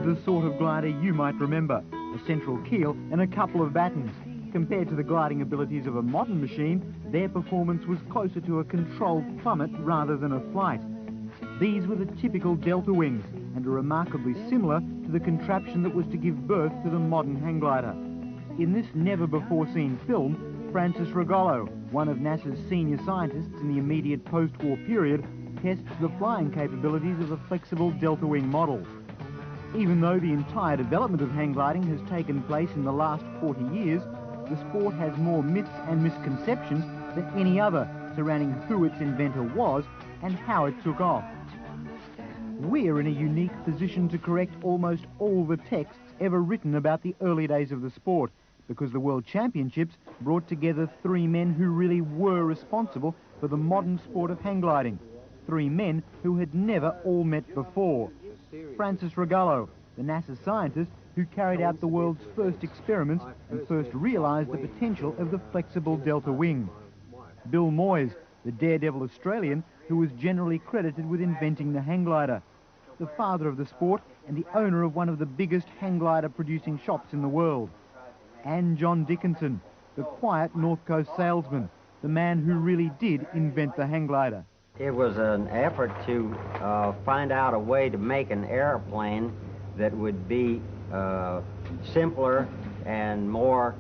the sort of glider you might remember, a central keel and a couple of battens. Compared to the gliding abilities of a modern machine, their performance was closer to a controlled plummet rather than a flight. These were the typical delta wings and are remarkably similar to the contraption that was to give birth to the modern hang glider. In this never-before-seen film, Francis Regolo, one of NASA's senior scientists in the immediate post-war period, tests the flying capabilities of the flexible delta wing model. Even though the entire development of hang gliding has taken place in the last 40 years, the sport has more myths and misconceptions than any other surrounding who its inventor was and how it took off. We're in a unique position to correct almost all the texts ever written about the early days of the sport, because the World Championships brought together three men who really were responsible for the modern sport of hang gliding. Three men who had never all met before. Francis Regolo, the NASA scientist who carried out the world's first experiments and first realised the potential of the flexible delta wing. Bill Moyes, the daredevil Australian who was generally credited with inventing the hang glider. The father of the sport and the owner of one of the biggest hang glider producing shops in the world. And John Dickinson, the quiet North Coast salesman, the man who really did invent the hang glider. It was an effort to find out a way to make an airplane that would be simpler and more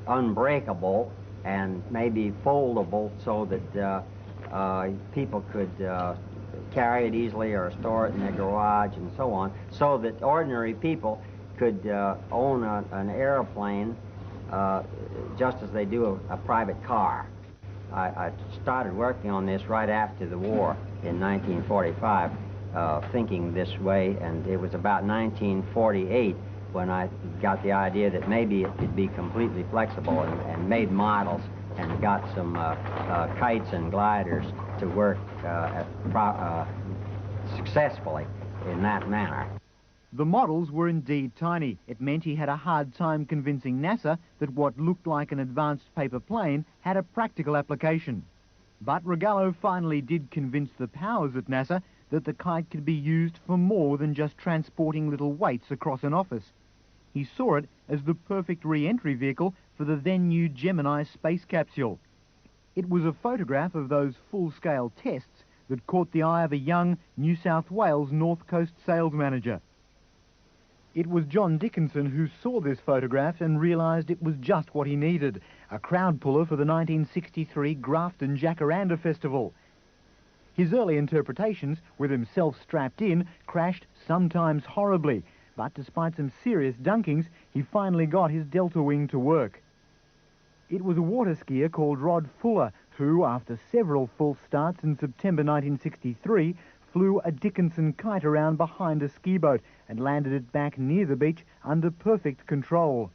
unbreakable and maybe foldable so that people could carry it easily or store it in their garage and so on, so that ordinary people could own an airplane just as they do a private car. I started working on this right after the war in 1945, thinking this way, and it was about 1948 when I got the idea that maybe it could be completely flexible, and made models and got some kites and gliders to work successfully in that manner. The models were indeed tiny. It meant he had a hard time convincing NASA that what looked like an advanced paper plane had a practical application. But Regolo finally did convince the powers at NASA that the kite could be used for more than just transporting little weights across an office. He saw it as the perfect re-entry vehicle for the then-new Gemini space capsule. It was a photograph of those full-scale tests that caught the eye of a young New South Wales North Coast sales manager. It was John Dickinson who saw this photograph and realised it was just what he needed, a crowd puller for the 1963 Grafton Jacaranda Festival. His early interpretations, with himself strapped in, crashed sometimes horribly, but despite some serious dunkings, he finally got his delta wing to work. It was a water skier called Rod Fuller who, after several false starts in September 1963, flew a Dickinson kite around behind a ski boat and landed it back near the beach under perfect control.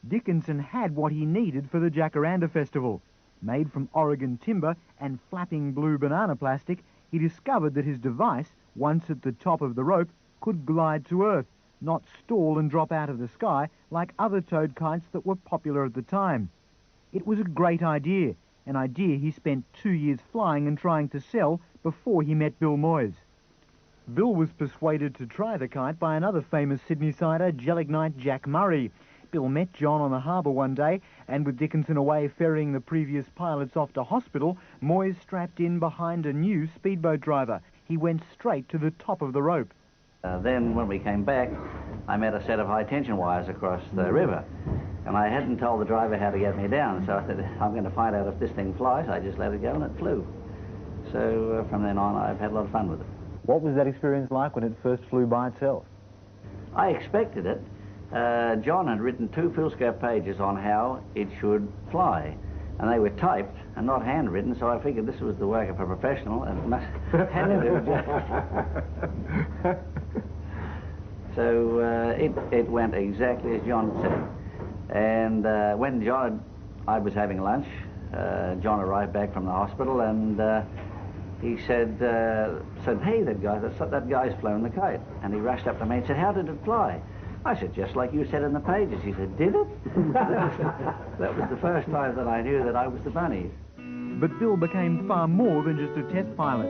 Dickinson had what he needed for the Jacaranda Festival. Made from Oregon timber and flapping blue banana plastic, he discovered that his device, once at the top of the rope, could glide to Earth, not stall and drop out of the sky like other towed kites that were popular at the time. It was a great idea, an idea he spent 2 years flying and trying to sell before he met Bill Moyes. Bill was persuaded to try the kite by another famous Sydney-sider, Gelignite Jack Murray. Bill met John on the harbour one day, and with Dickinson away ferrying the previous pilots off to hospital, Moyes strapped in behind a new speedboat driver. He went straight to the top of the rope. Then when we came back, I met a set of high-tension wires across the river, and I hadn't told the driver how to get me down, so I said, I'm going to find out if this thing flies. I just let it go, and it flew. So from then on, I've had a lot of fun with it. What was that experience like when it first flew by itself? I expected it. John had written 2 foolscap pages on how it should fly, and they were typed and not handwritten, so I figured this was the work of a professional and had to do it. So it went exactly as John said. And when I was having lunch, John arrived back from the hospital, and he said, hey, that guy's flown the kite. And he rushed up to me and said, how did it fly? I said, just like you said in the pages. He said, did it? That was the first time that I knew that I was the bunny. But Bill became far more than just a test pilot.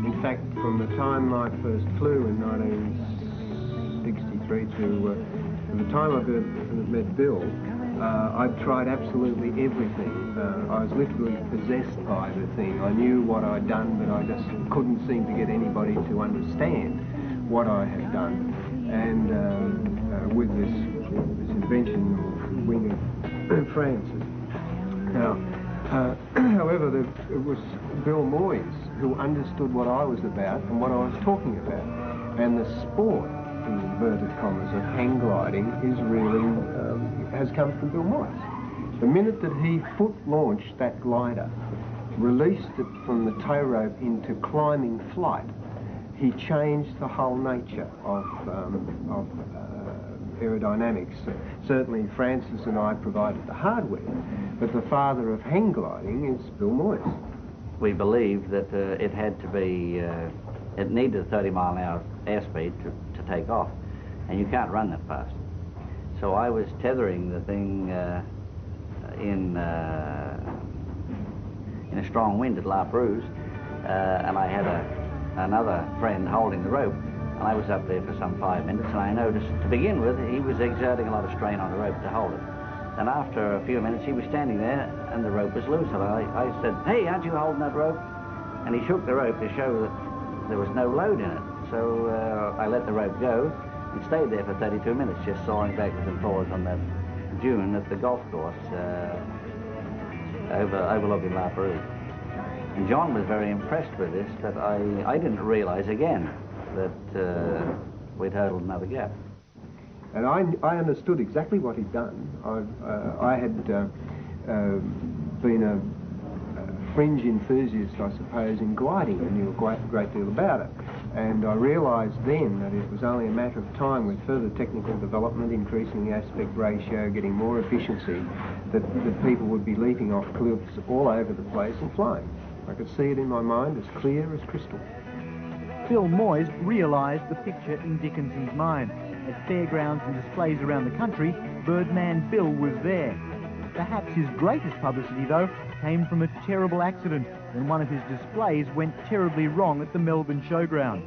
In fact, from the time I first flew in 1963 to the time I met Bill, I'd tried absolutely everything. I was literally possessed by the thing. I knew what I'd done, but I just couldn't seem to get anybody to understand what I had done. And with this invention of wing of Francis. Now, however, it was Bill Moyes who understood what I was about and what I was talking about. And the sport, in inverted commas, of hang gliding is really, has come from Bill Moyes. The minute that he foot launched that glider, released it from the tow rope into climbing flight, he changed the whole nature of aerodynamics. Certainly Francis and I provided the hardware, but the father of hang gliding is Bill Moyes. We believed that it had to be, it needed a 30-mile-an-hour airspeed to take off, and you can't run that fast. So I was tethering the thing in a strong wind at La Perouse, and I had another friend holding the rope, and I was up there for some 5 minutes, and I noticed, to begin with, he was exerting a lot of strain on the rope to hold it. And after a few minutes, he was standing there, and the rope was loose, and I said, "Hey, aren't you holding that rope?" And he shook the rope to show that there was no load in it. So I let the rope go, and stayed there for 32 minutes, just soaring backwards and forwards on that dune at the golf course overlooking La Perouse. And John was very impressed with this, but I didn't realize again that we'd hurdled another gap. And I understood exactly what he'd done. I had been a fringe enthusiast, I suppose, in gliding. I knew a great deal about it. And I realised then that it was only a matter of time, with further technical development, increasing the aspect ratio, getting more efficiency, that people would be leaping off cliffs all over the place and flying. I could see it in my mind as clear as crystal. Bill Moyes realised the picture in Dickinson's mind. At fairgrounds and displays around the country, Birdman Bill was there. Perhaps his greatest publicity, though, came from a terrible accident when one of his displays went terribly wrong at the Melbourne Showground.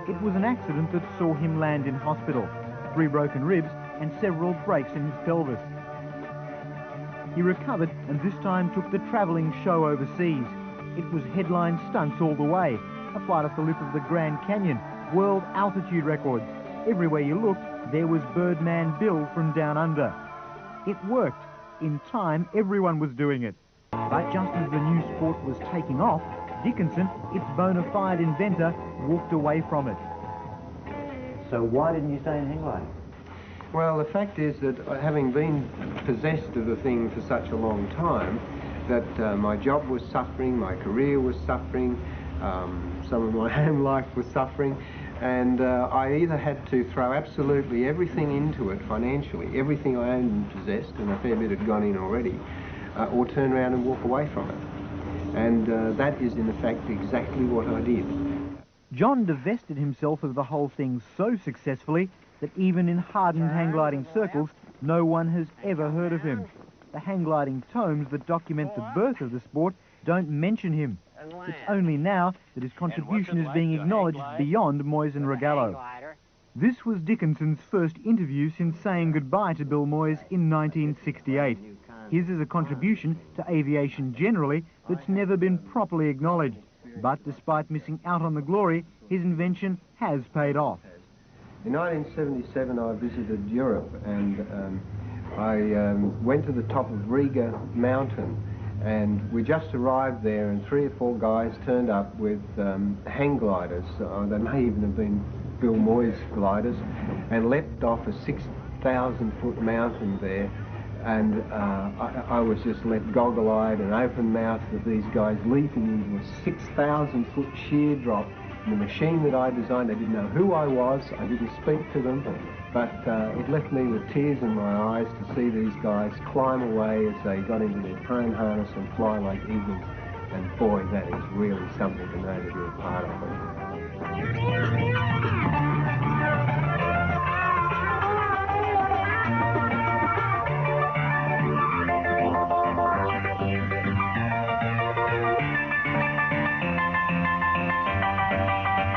It was an accident that saw him land in hospital, 3 broken ribs and several breaks in his pelvis. He recovered and this time took the travelling show overseas. It was headline stunts all the way, a flight off the lip of the Grand Canyon, world altitude records. Everywhere you looked, there was Birdman Bill from down under. It worked. In time, everyone was doing it. But just as the new sport was taking off, Dickinson, its bona fide inventor, walked away from it. So why didn't you stay in hang gliding? Well, the fact is that having been possessed of the thing for such a long time, that my job was suffering, my career was suffering, some of my home life was suffering, and I either had to throw absolutely everything into it financially, everything I owned and possessed, and a fair bit had gone in already, or turn around and walk away from it. And that is, in effect, exactly what I did. John divested himself of the whole thing so successfully that even in hardened hang gliding circles, no one has ever heard of him. The hang gliding tomes that document the birth of the sport don't mention him. It's only now that his contribution is being acknowledged beyond Moyes and Rogallo. This was Dickinson's first interview since saying goodbye to Bill Moyes in 1968. His is a contribution to aviation generally that's never been properly acknowledged. But despite missing out on the glory, his invention has paid off. In 1977 I visited Europe, and I went to the top of Riga mountain, and we just arrived there and 3 or 4 guys turned up with hang gliders. They may even have been Bill Moyes gliders, and leapt off a 6,000-foot mountain there. And I was just left goggle-eyed and open-mouthed at these guys leaping into a 6,000-foot sheer drop. The machine that I designed, they didn't know who I was, I didn't speak to them, but it left me with tears in my eyes to see these guys climb away as they got into their prone harness and fly like eagles. And boy, that is really something to know that you're a part of it.